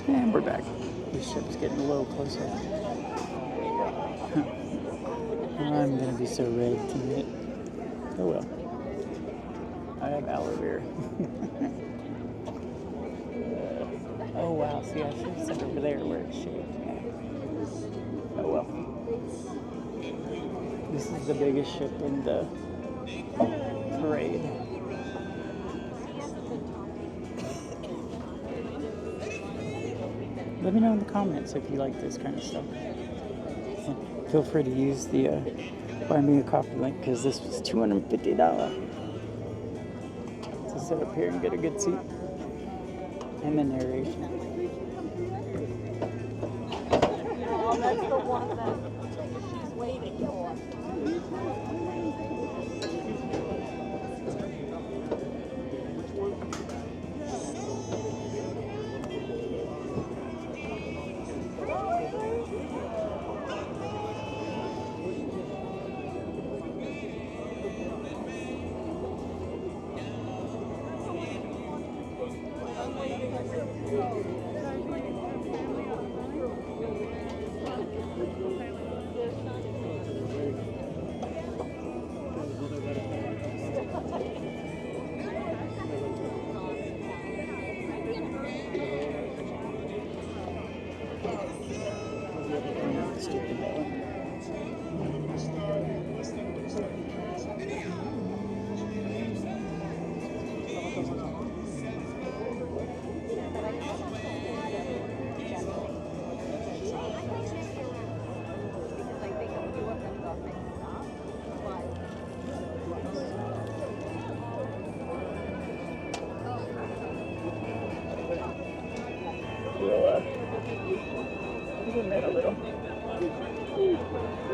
And we're back. This ship's getting a little closer. I'm gonna be so red tonight. Oh well. I have aloe vera. Oh wow, see, I should have sent over there where it's shaped. Oh well. This is the biggest ship in the parade. Let me know in the comments if you like this kind of stuff. Feel free to use the buy me a coffee link because this was $250 to sit up here and get a good seat and the narration. Oh, that's the one that she's waiting for.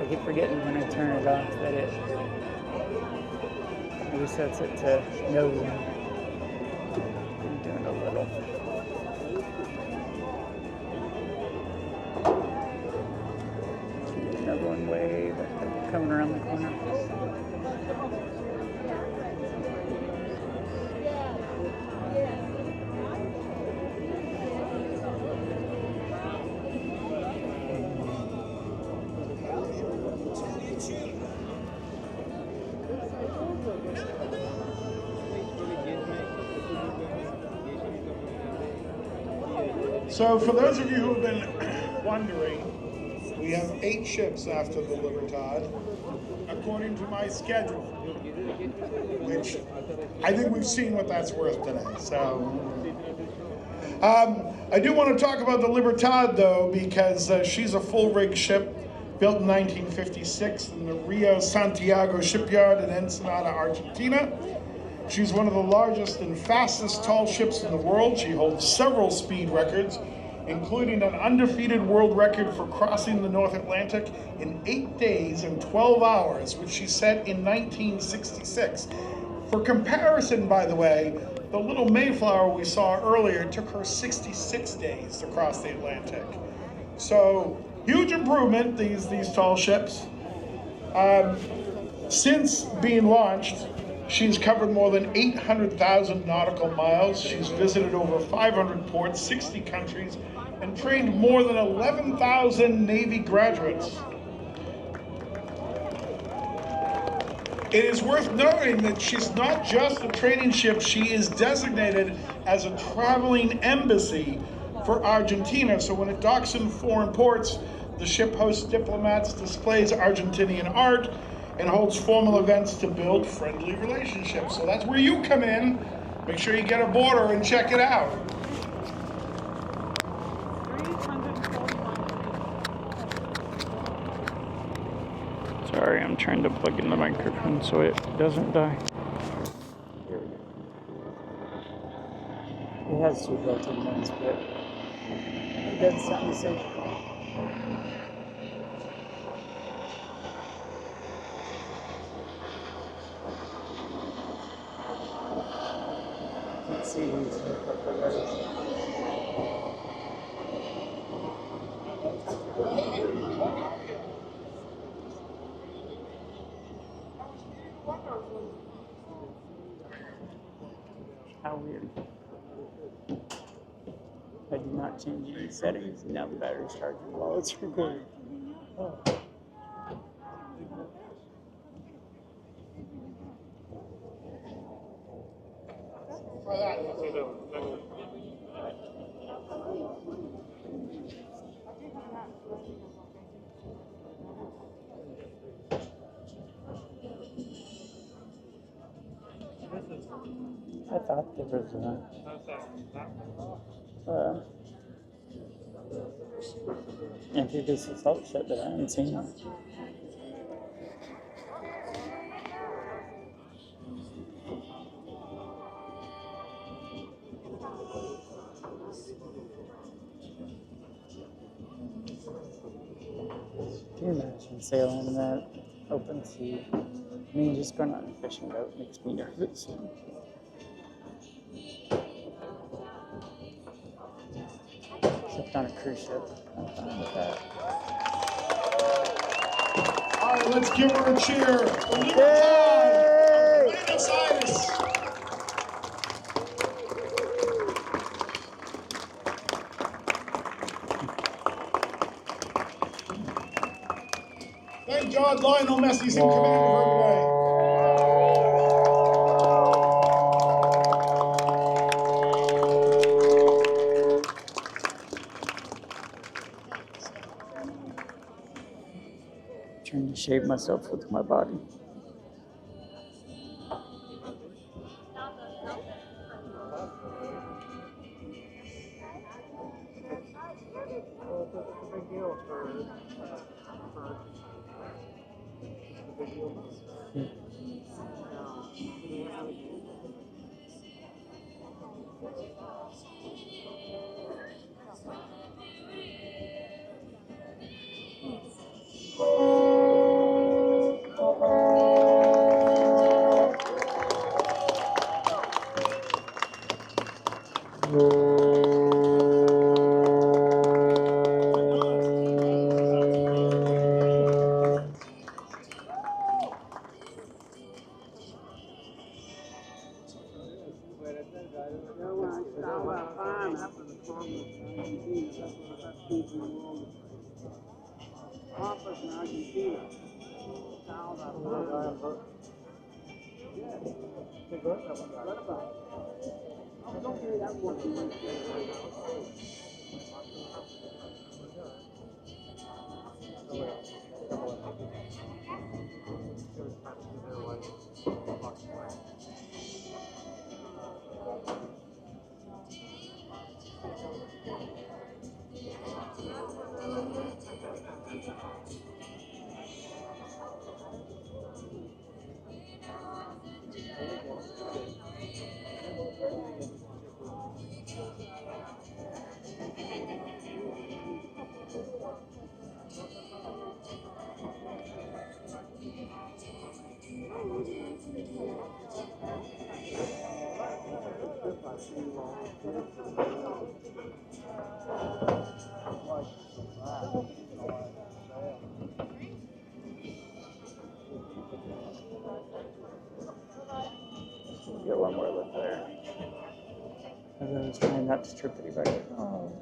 I keep forgetting when I turn it off that it resets it to no. I'm doing a little. Another one way, but coming around the corner. So for those of you who have been wondering, we have 8 ships after the Libertad, according to my schedule, which I think we've seen what that's worth today. So I do want to talk about the Libertad, though, because she's a full-rig ship built in 1956 in the Rio Santiago shipyard in Ensenada, Argentina. She's one of the largest and fastest tall ships in the world. She holds several speed records, including an undefeated world record for crossing the North Atlantic in 8 days and 12 hours, which she set in 1966. For comparison, by the way, the little Mayflower we saw earlier took her 66 days to cross the Atlantic. So, huge improvement, these tall ships. Since being launched, she's covered more than 800,000 nautical miles. She's visited over 500 ports, 60 countries, and trained more than 11,000 Navy graduates. It is worth noting that she's not just a training ship, she is designated as a traveling embassy for Argentina. So when it docks in foreign ports, the ship hosts diplomats, displays Argentinian art, and holds formal events to build friendly relationships. So that's where you come in. Make sure you get aboard her and check it out. Sorry, I'm trying to plug in the microphone so it doesn't die. Here we go. It has 2 built-in ones, but it doesn't sound the same. Let's see who's in the How weird. I did not changing the settings, and now the battery's charging while it's recording. Oh. I thought there was amphibious assault ship, but I haven't seen it. Can you imagine sailing in that open sea? I mean, just going on a fishing boat makes me nervous. Except on a cruise ship. I'm fine with that. All right, let's give her a cheer. Yay! Buenos Aires. Thank God Lionel Messi's in command of her today. Trying to shape myself with my body. Argentina. Get one more look there. I was trying not to trip anybody. Oh.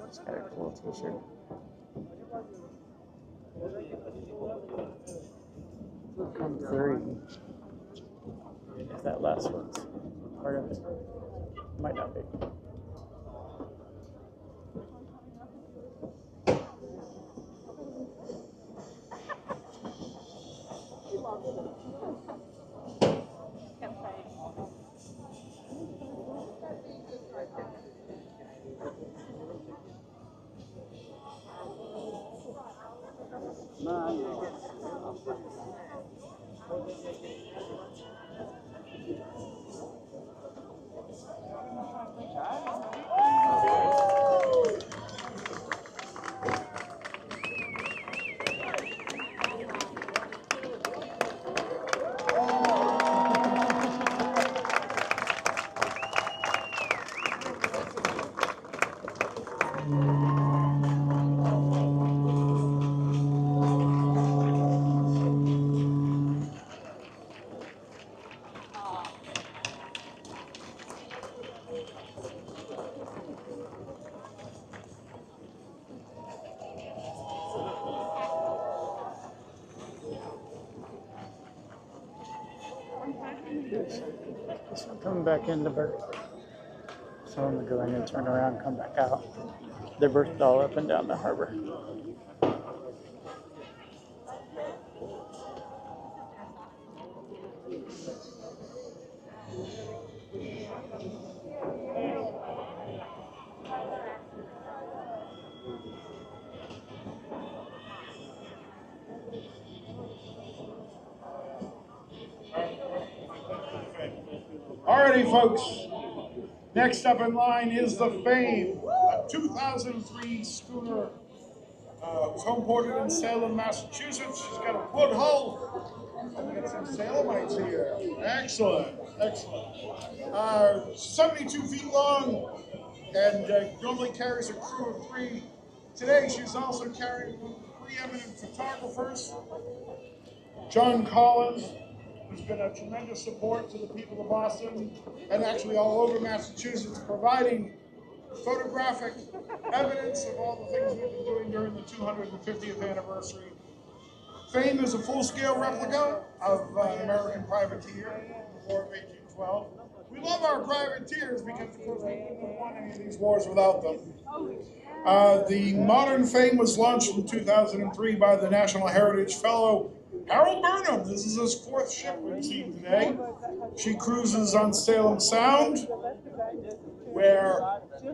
It's got a cool t-shirt. Come 3. If that last one's part of it. Might not be. coming back into berth. So I'm gonna go in and turn around and come back out. They're berthed all up and down the harbor. Alrighty, folks. Next up in line is the Fame, a 2003 schooner. It was homeported in Salem, Massachusetts. She's got a wood hull. We got some Salemites here. Excellent, excellent. 72 feet long and normally carries a crew of 3. Today she's also carrying preeminent photographers. John Collins, who's been a tremendous support to the people of Boston and actually all over Massachusetts, providing photographic evidence of all the things we've been doing during the 250th anniversary. Fame is a full-scale replica of an American privateer in the War of 1812. We love our privateers because, of course, we wouldn't have won any of these wars without them. The modern Fame was launched in 2003 by the National Heritage Fellow Harold Burnham. This is his 4th ship we've seen today. She cruises on Salem Sound, where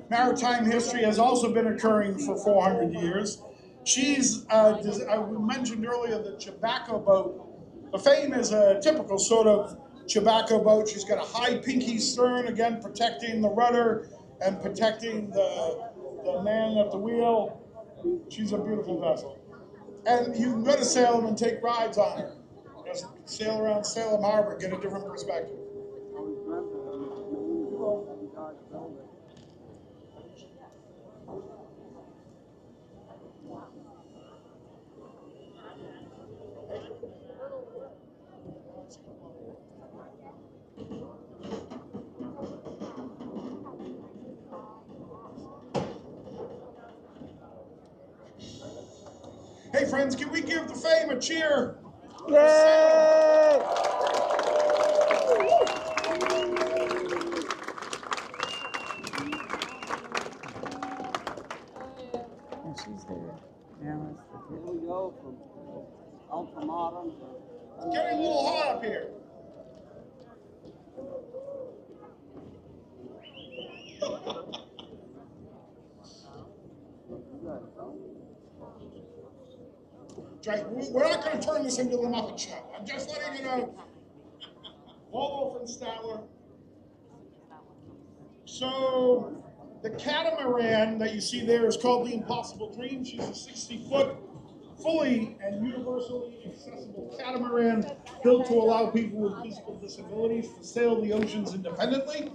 maritime history has also been occurring for 400 years. She's, we mentioned earlier, the tobacco boat. The Fame is a typical sort of tobacco boat. She's got a high pinky stern, again, protecting the rudder and protecting the man at the wheel. She's a beautiful vessel. And you can go to Salem and take rides on her. Just sail around Salem Harbor, get a different perspective. Hey friends, can we give the Fame a cheer? Yay! And she's there. Now it's the Here we go from ultra modern. It's getting a little hot up here. We're not going to turn this into the Muppet Show. I'm just letting you know. Waldorf and Statler. So, the catamaran that you see there is called the Impossible Dream. She's a 60-foot, fully and universally accessible catamaran built to allow people with physical disabilities to sail the oceans independently.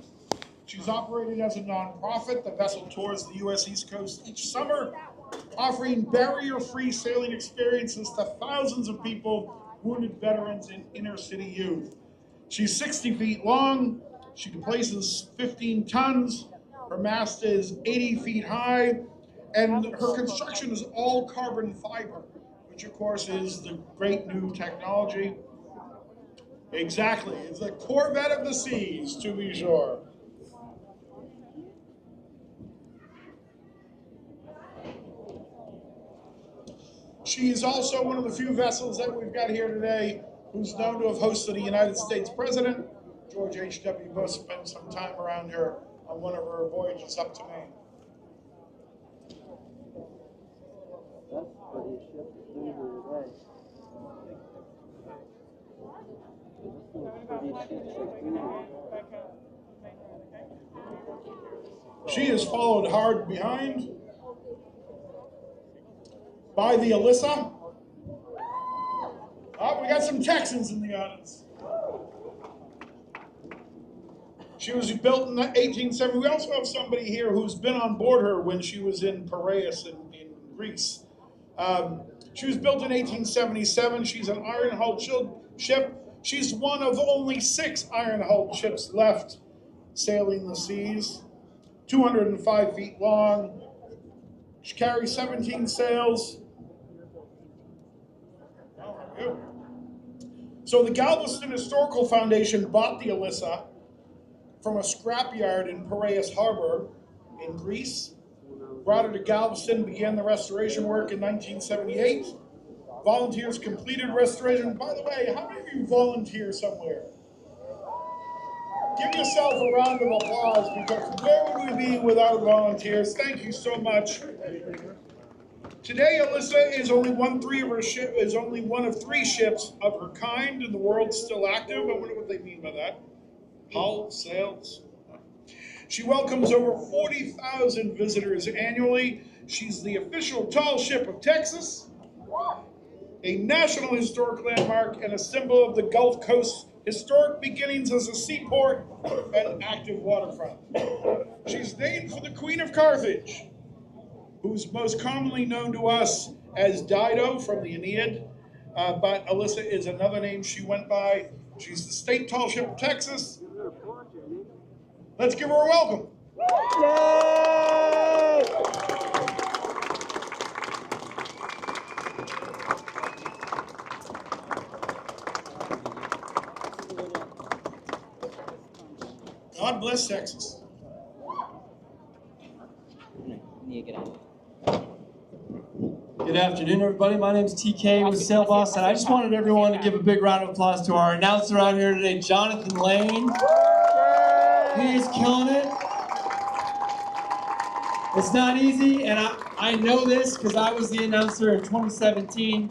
She's operated as a nonprofit. The vessel tours the U.S. East Coast each summer, offering barrier-free sailing experiences to thousands of people, wounded veterans, and inner-city youth. She's 60 feet long. She places 15 tons. Her mast is 80 feet high, and her construction is all carbon fiber, which, of course, is the great new technology. Exactly. It's the Corvette of the seas, to be sure. She is also one of the few vessels that we've got here today who's known to have hosted the United States President. George H.W. Bush spent some time around here on one of her voyages up to Maine. That's what your ship is doing here today. She is followed hard behind by the Elissa. Oh, we got some Texans in the audience. She was built in 1870. We also have somebody here who's been on board her when she was in Piraeus in Greece. She was built in 1877. She's an iron-hulled ship. She's one of only 6 iron-hulled ships left sailing the seas. 205 feet long. She carries 17 sails. So the Galveston Historical Foundation bought the Elissa from a scrapyard in Piraeus Harbor in Greece, brought her to Galveston, began the restoration work in 1978. Volunteers completed restoration. By the way, how many of you volunteer somewhere? Give yourself a round of applause, because where would we be without volunteers? Thank you so much. Today, Elissa is only one of three ships of her kind in the world still active. I wonder what they mean by that. Hull, sails. She welcomes over 40,000 visitors annually. She's the official tall ship of Texas, a National Historic Landmark, and a symbol of the Gulf Coast's historic beginnings as a seaport and active waterfront. She's named for the Queen of Carthage, who's most commonly known to us as Dido from the Aeneid, but Elissa is another name she went by. She's the state tall ship of Texas. Let's give her a welcome. Yay! God bless Texas. Good afternoon, everybody. My name is TK with Sail Boss, and I just wanted everyone to give a big round of applause to our announcer out here today, Jonathan Lane. He is killing it. It's not easy, and I know this because I was the announcer in 2017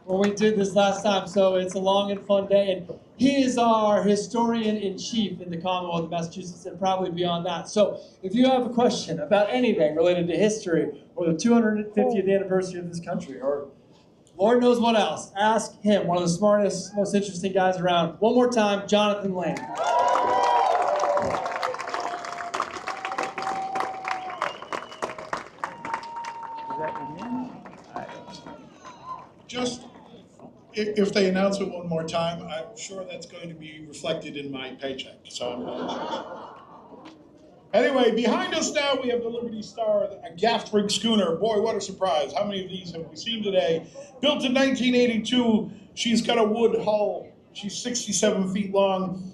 when we did this last time, so it's a long and fun day. And he is our historian-in-chief in the Commonwealth of Massachusetts and probably beyond that. So if you have a question about anything related to history or the 250th anniversary of this country or Lord knows what else, ask him, one of the smartest, most interesting guys around. One more time, Jonathan Lane. Just, if they announce it one more time, I'm sure that's going to be reflected in my paycheck. So I'm not. Anyway, behind us now we have the Liberty Star, a gaff rig schooner. Boy, what a surprise. How many of these have we seen today? Built in 1982, she's got a wood hull. She's 67 feet long.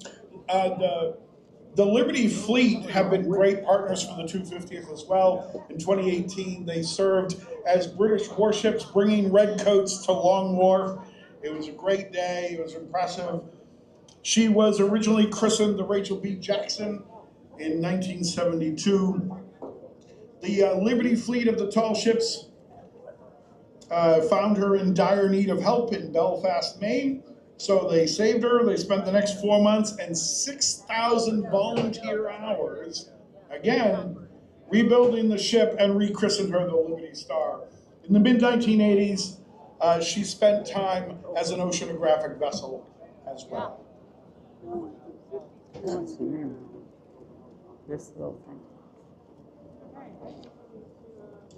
The Liberty Fleet have been great partners for the 250th as well. In 2018, they served as British warships bringing redcoats to Long Wharf. It was a great day. It was impressive. She was originally christened the Rachel B. Jackson in 1972. The Liberty Fleet of the tall ships found her in dire need of help in Belfast, Maine. So they saved her. They spent the next 4 months and 6,000 volunteer hours, again, rebuilding the ship and rechristened her the Liberty Star. In the mid-1980s, she spent time as an oceanographic vessel as well. This little thing.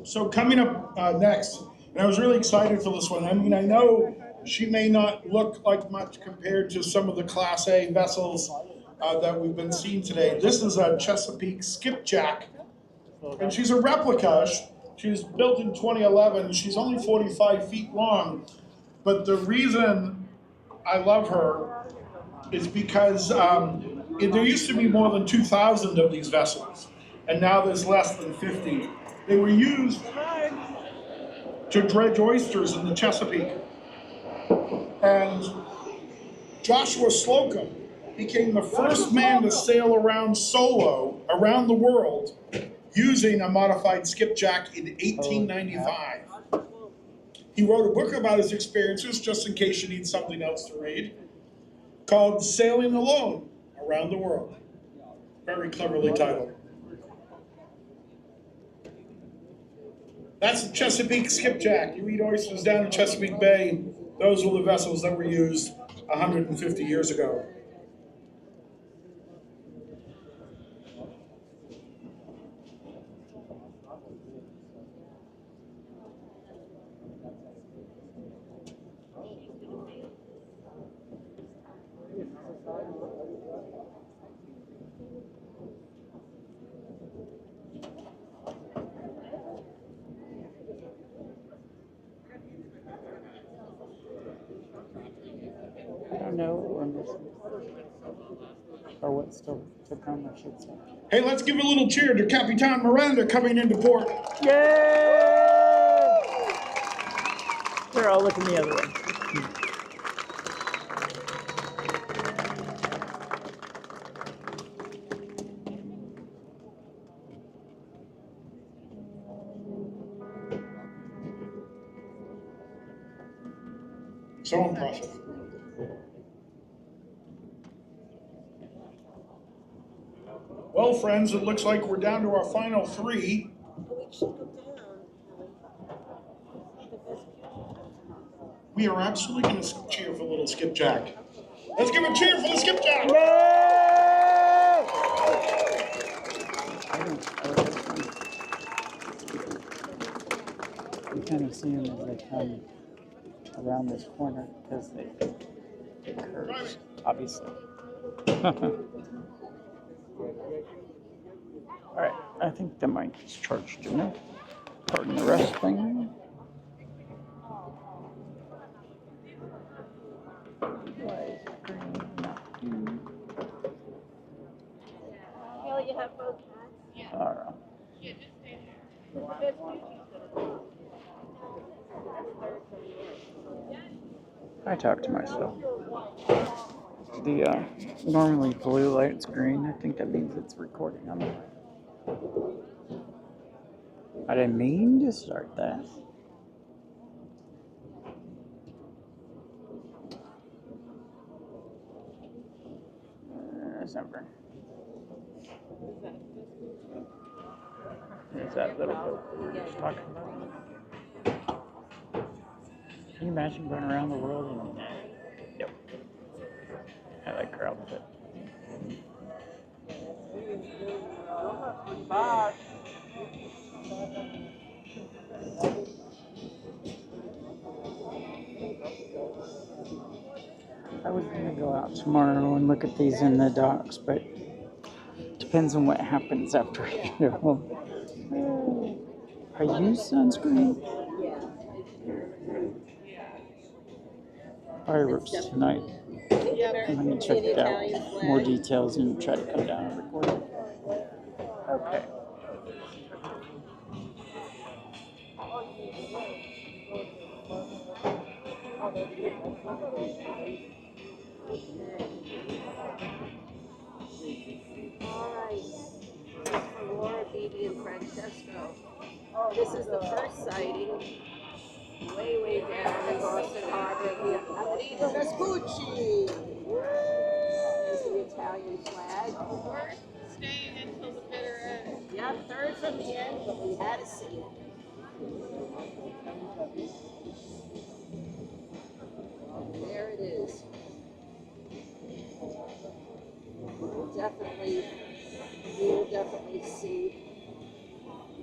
So coming up next, and I was really excited for this one. I mean, I know she may not look like much compared to some of the Class A vessels that we've been seeing today. This is a Chesapeake skipjack, and she's a replica. She was built in 2011. She's only 45 feet long, but the reason I love her is because there used to be more than 2,000 of these vessels, and now there's less than 50. They were used to dredge oysters in the Chesapeake. And Joshua Slocum became the first man to sail around solo around the world using a modified skipjack in 1895. He wrote a book about his experiences, just in case you need something else to read, called Sailing Alone Around the World. Very cleverly titled. That's the Chesapeake skipjack. You eat oysters down in Chesapeake Bay. Those were the vessels that were used 150 years ago. I don't know what we're missing. Or what's still to come, I should say. Hey, let's give a little cheer to Capitan Miranda coming into port. Yay! They're all looking the other way. So impressive. Well, friends, it looks like we're down to our final three. We are absolutely going to cheer for little skipjack. Let's give a cheer for the skipjack! You kind of see them as they come around this corner because they curve, obviously. Alright, I think the mic is charged enough. Pardon the resting. You have both hats? Alright. I talk to myself. The normally blue light's green. I think that means it's recording on the. I didn't mean to start that. December. There's that little boat that we were just talking about. Can you imagine going around the world and nope. I like her outfit. I was gonna go out tomorrow and look at these in the docks, but depends on what happens after I get home. I use sunscreen. Fireworks tonight. I'm gonna check it out. More details and try to come down and record it. Okay. And Francesco. This is the first sighting, way down in Boston Harbor of the Amerigo Vespucci. There's the Italian flag. We're staying until the bitter end. Yeah, third from the end, but we had to see it. There it is. We'll definitely see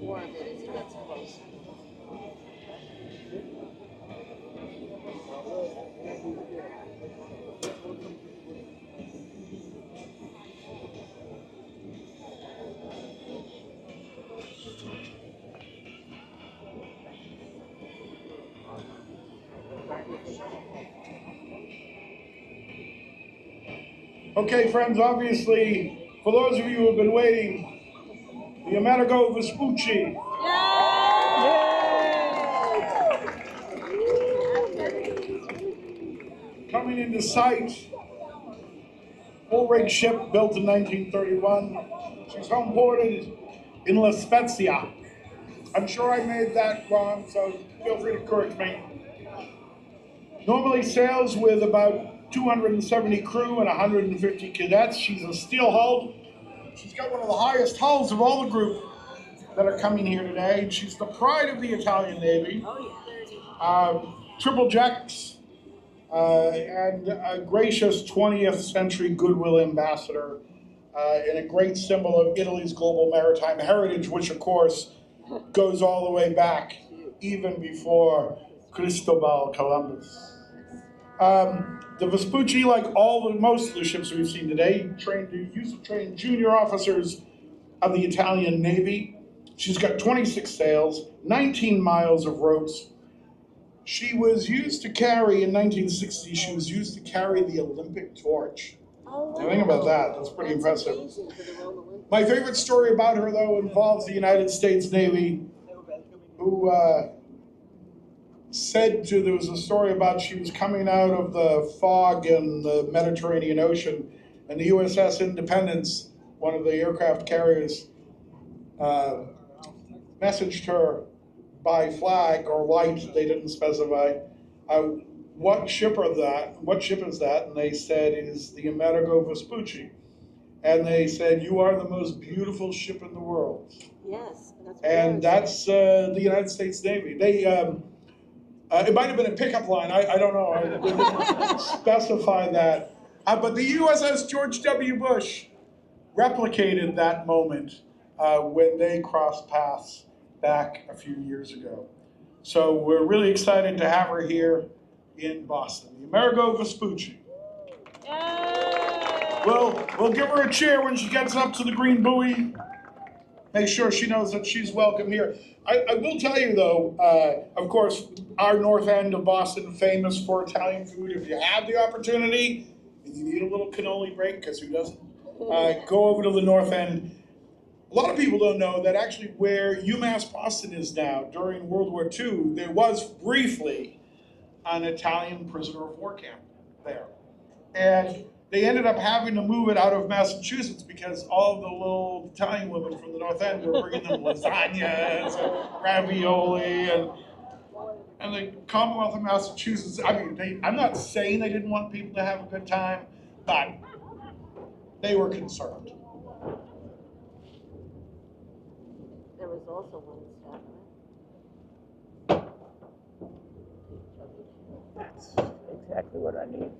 more of it as it gets closer. Okay, friends, obviously, for those of you who have been waiting, the Amerigo Vespucci. Coming into sight, full rig ship built in 1931. She's home ported in La Spezia. I'm sure I made that wrong, so feel free to correct me. Normally sails with about 270 crew and 150 cadets. She's a steel hulled. She's got one of the highest hulls of all the group that are coming here today. She's the pride of the Italian Navy. Triple jacks and a gracious 20th century goodwill ambassador and a great symbol of Italy's global maritime heritage, which of course goes all the way back even before Cristobal Columbus. The Vespucci, like most of the ships we've seen today, used to train junior officers of the Italian Navy. She's got 26 sails, 19 miles of ropes. She was used to carry, in 1960, she was used to carry the Olympic torch. Now think about that. That's pretty That's impressive. amazing for the Roma women. My favorite story about her, though, involves the United States Navy, who there was a story about she was coming out of the fog in the Mediterranean Ocean, and the USS Independence, one of the aircraft carriers, messaged her by flag or light, they didn't specify, what ship is that? And they said it is the Amerigo Vespucci. And they said, you are the most beautiful ship in the world. Yes, that's what And that's the United States Navy. They, it might have been a pickup line, I don't know, I didn't specify that. But the USS George W. Bush replicated that moment when they crossed paths back a few years ago. So we're really excited to have her here in Boston, the Amerigo Vespucci. We'll give her a cheer when she gets up to the green buoy. Make sure she knows that she's welcome here. I will tell you, though, of course, our north end of Boston, famous for Italian food. If you have the opportunity and you need a little cannoli break, because who doesn't, go over to the north end. A lot of people don't know that actually where UMass Boston is now, during World War II, there was briefly an Italian prisoner of war camp there. And they ended up having to move it out of Massachusetts because all the little Italian women from the North End were bringing them lasagnas and ravioli, and the Commonwealth of Massachusetts, I mean, I'm not saying they didn't want people to have a good time, but they were concerned. There was also one in Staten Island. That's exactly what I need.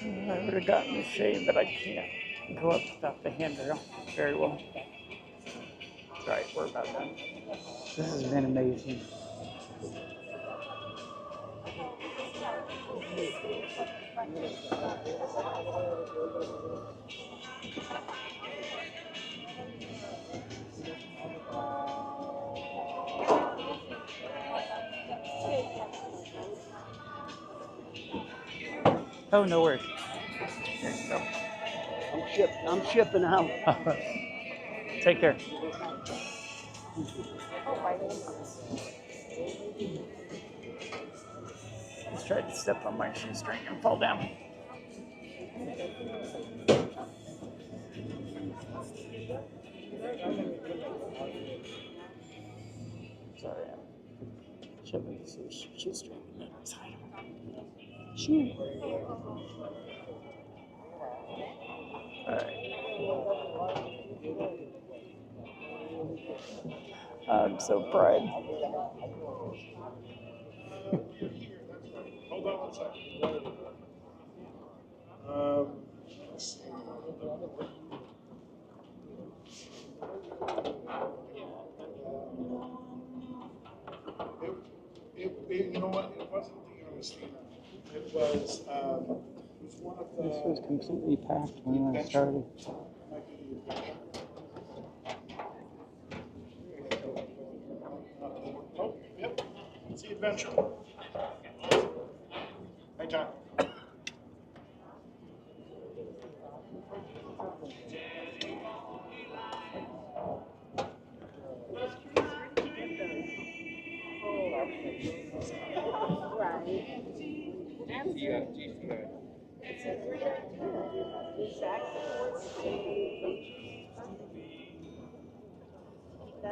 I would have gotten the shade, but I can't go up without the handrail very well. All right, we're about done. This has been amazing. Oh, no worries. There you go. I'm shipping out. Take care. Just tried to step on my shoestring and fall down. Sorry, I'm shoving this shoestring inside him. Shoo. All right. I'm so proud. Hold on one second. Let's see. You know what? It wasn't the Augustina. It was one of the. This was completely packed when I started. Oh, yep. It's the Adventure. Hey, John. I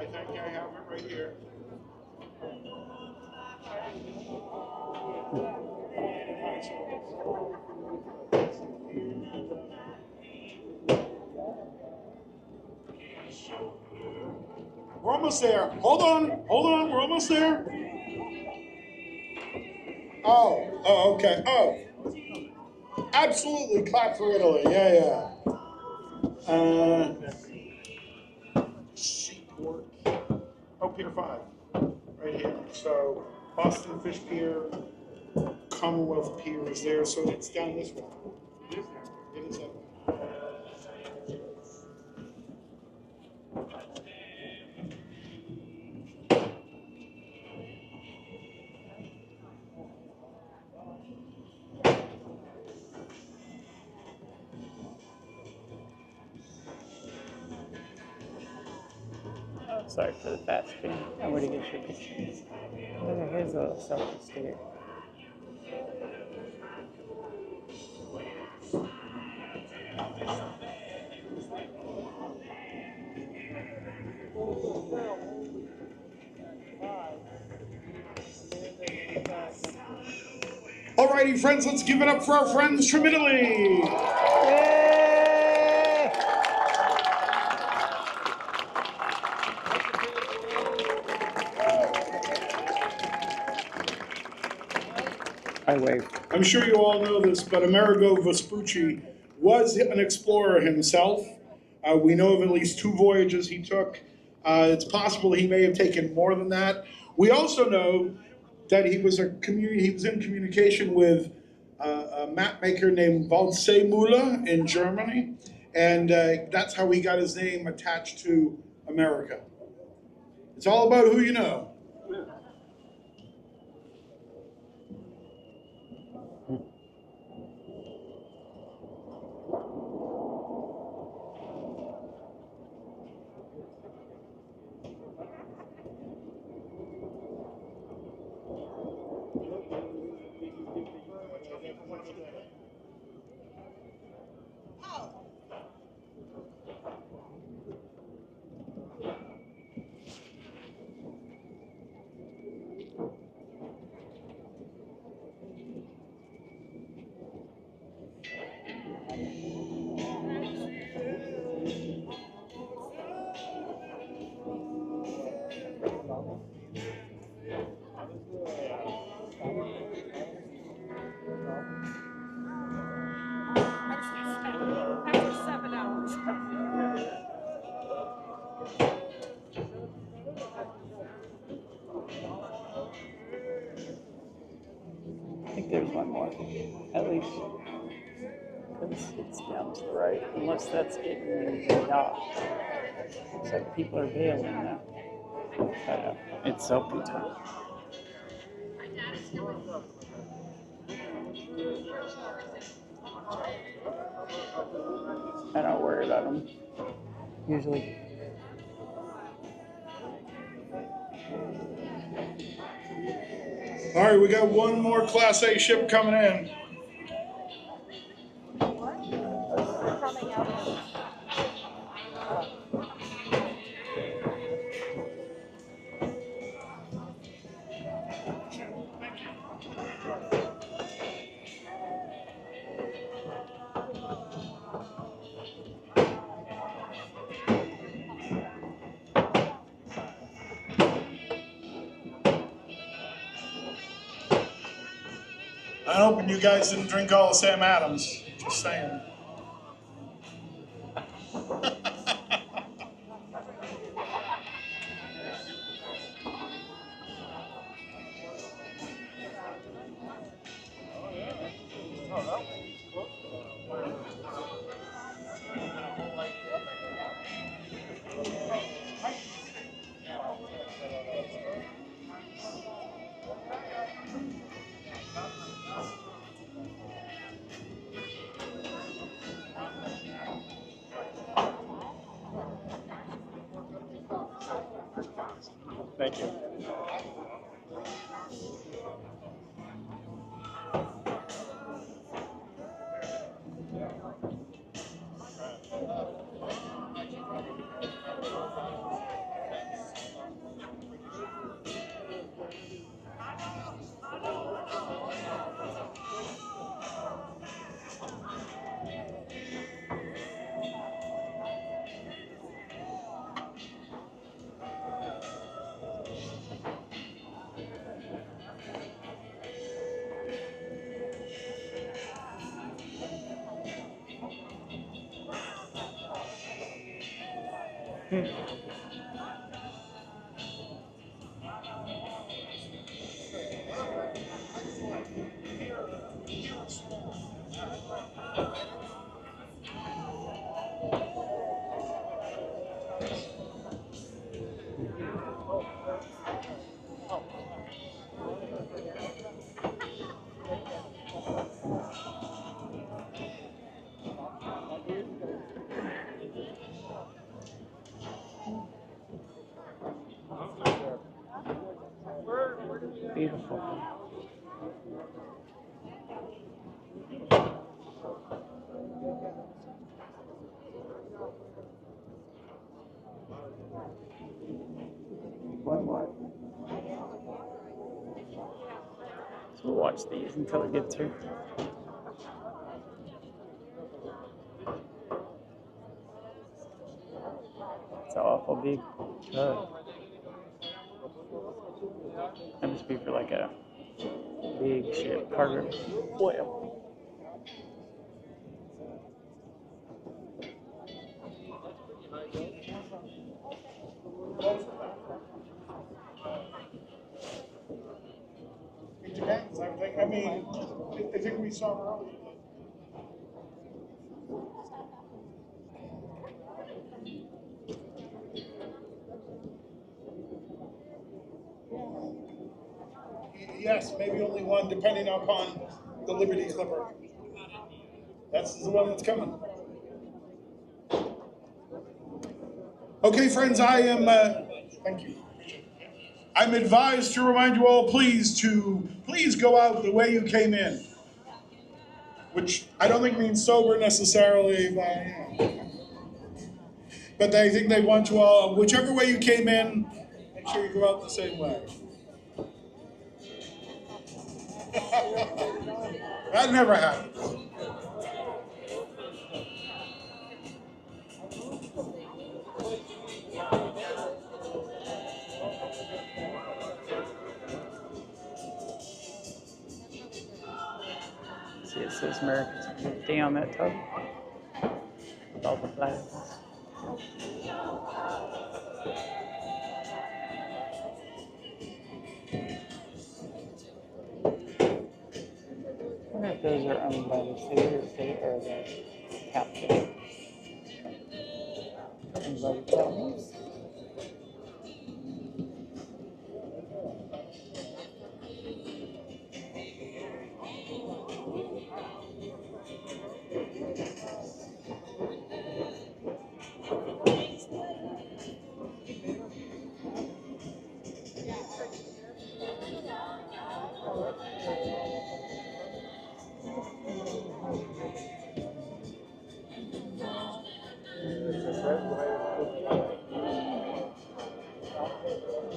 think I have it right here. We're almost there. Hold on, we're almost there. Oh, okay. Oh, absolutely. Clap for Italy. Yeah. Seaport. Oh, Pier 5. Right here. So, Boston Fish Pier, Commonwealth Pier is there. So it's down this way. It is that way. Sorry for the fast spin. I want to get your picture. Here's a little selfie stick. Alrighty, friends, let's give it up for our friends from Italy. Yay! I wave. I'm sure you all know this, but Amerigo Vespucci was an explorer himself. We know of at least 2 voyages he took. It's possible he may have taken more than that. We also know that he was in communication with a map maker named Waldseemüller in Germany, and that's how he got his name attached to America. It's all about who you know. After 7 hours. I think there's one more, at least. Because it's down to the right, unless that's getting docked. Looks like people are bailing now. But it's open time. I don't worry about them, usually. All right, we got one more Class A ship coming in. Coming out of I'm hoping you guys didn't drink all of Sam Adams. Just saying. Thank you. Beautiful. One more. So we'll watch these until it gets here. It's an awful big tug. That must be for like a big ship, cargo oil. It depends. I mean, I think we saw earlier. Yes, maybe only one, depending upon the Liberty Clipper. That's the one that's coming. Okay, friends, I am. Thank you. I'm advised to remind you all, please go out the way you came in, which I don't think means sober necessarily, but I think they want you all, whichever way you came in, make sure you go out the same way. That never happens. See, it says Americans 50 on that tug with all the flags. I wonder if those are owned by the city or the captain. Anybody tell me?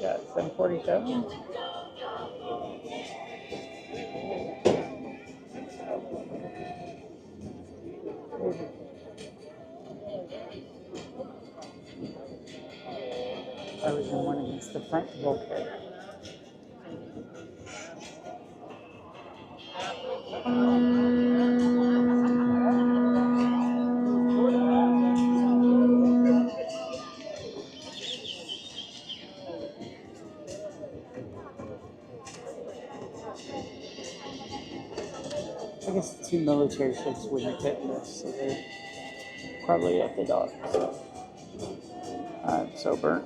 Got 747. I was in one against the front bulkhead. I guess the two military ships wouldn't fit in this, so they're probably at the dock. So I'm so burnt.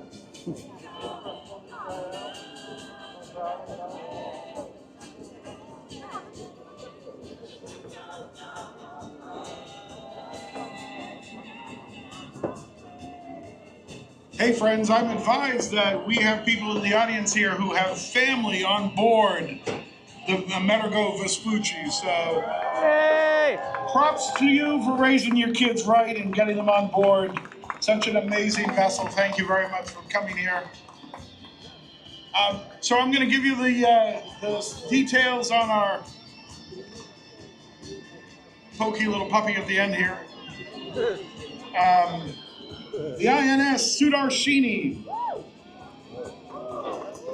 Hey friends, I'm advised that we have people in the audience here who have family on board the Amerigo Vespucci. So Yay! props to you for raising your kids right and getting them on board. Such an amazing vessel. Thank you very much for coming here. So I'm going to give you the details on our pokey little puppy at the end here. The INS Sudarshini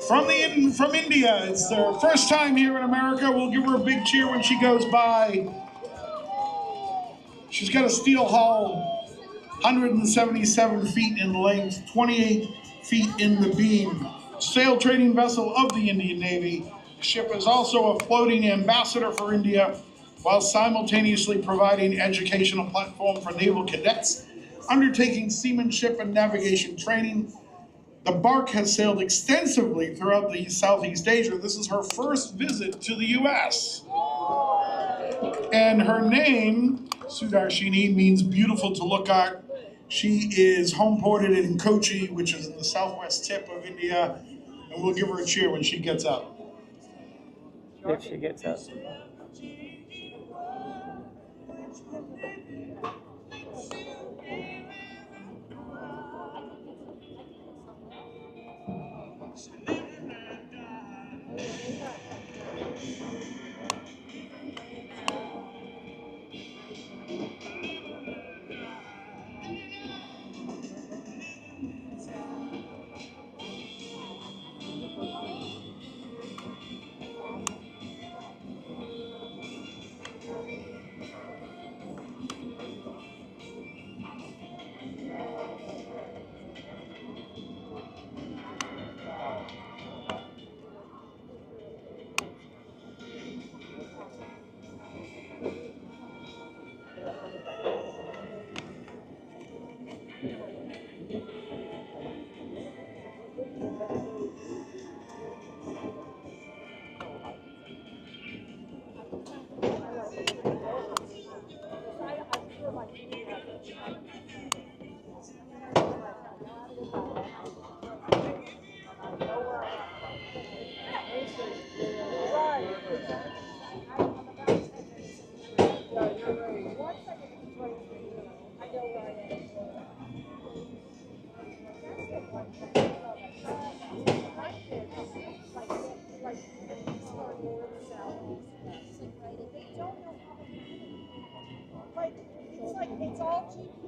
from India. It's their first time here in America. We'll give her a big cheer when she goes by. She's got a steel hull, 177 feet in length, 28 feet in the beam. Sail training vessel of the Indian Navy. The ship is also a floating ambassador for India, while simultaneously providing educational platform for naval cadets, undertaking seamanship and navigation training. The bark has sailed extensively throughout the Southeast Asia. This is her first visit to the U.S. And her name, Sudarshini, means beautiful to look at. She is homeported in Kochi, which is in the southwest tip of India, and we'll give her a cheer when she gets up. If she gets up. It's all cheap.